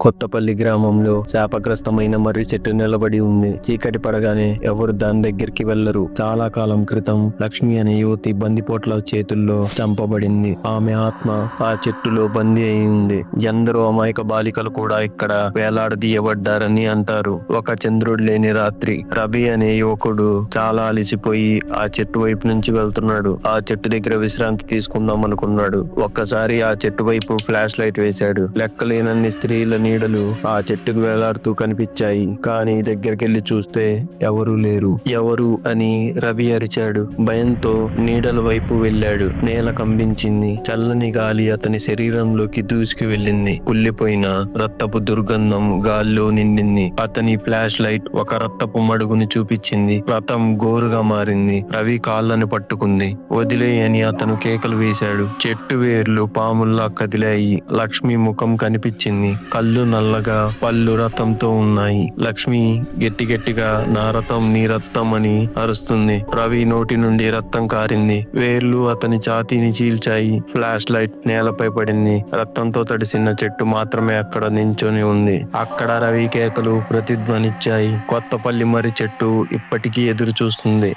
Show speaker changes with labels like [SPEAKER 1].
[SPEAKER 1] కొత్తపల్లి గ్రామంలో శాపగ్రస్తమైన మర్రి చెట్టు నిలబడి ఉంది. చీకటి పడగానే ఎవరు దాని దగ్గరికి వెళ్లరు. చాలా కాలం క్రితం లక్ష్మి అనే యువతి బందిపోట్ల చేతుల్లో చంపబడింది. ఆమె ఆత్మ ఆ చెట్టులో బందీ అయి ఉంది. ఎందరో అమాయక బాలికలు కూడా ఇక్కడ వేలాడదీయబడ్డారని అంటారు. ఒక చంద్రుడు లేని రాత్రి రవి అనే యువకుడు చాలా అలిసిపోయి ఆ చెట్టు వైపు నుంచి వెళ్తున్నాడు. ఆ చెట్టు దగ్గర విశ్రాంతి తీసుకుందాం అనుకున్నాడు. ఒక్కసారి ఆ చెట్టు వైపు ఫ్లాష్ లైట్ వేశాడు. లెక్కలేనన్ని స్త్రీల నీడలు ఆ చెట్టుకు వేలాడుతూ కనిపించాయి. కానీ దగ్గరికెళ్లి చూస్తే ఎవరూ లేరు. ఎవరు అని రవి అరిచాడు. భయంతో నీడల వైపు వెళ్ళాడు. నేల కంపించింది. చల్లని గాలి అతని శరీరంలోకి దూసుకు వెళ్ళింది. కుళ్ళిపోయిన రక్తపు దుర్గంధం గాల్లో నిండింది. అతని ఫ్లాష్ లైట్ ఒక రక్తపు మడుగుని చూపించింది. రథం గోరుగా మారింది. రవి కాళ్ళని పట్టుకుంది. వదిలేయని అతను కేకలు వేశాడు. చెట్టు వేర్లు పాముల్లా కదిలాయి. లక్ష్మి ముఖం కనిపించింది. కళ్ళు నల్లగా, పళ్ళు రథంతో ఉన్నాయి. లక్ష్మి గట్టిగా నా రథం నీ రక్తం అని అరుస్తుంది. రవి నోటి నుండి రక్తం కారింది. వేర్లు అతని ఛాతీని చీల్చాయి. ఫ్లాష్ లైట్ నేలపై పడింది. రక్తంతో తడిసిన చెట్టు మాత్రమే అక్కడ నించొని ఉంది. అక్కడ రవి కేకలు ప్రతిధ్వనిచ్చాయి. కొత్తపల్లి మర్రి చెట్టు ఇప్పటికీ ఎదురు చూస్తుంది.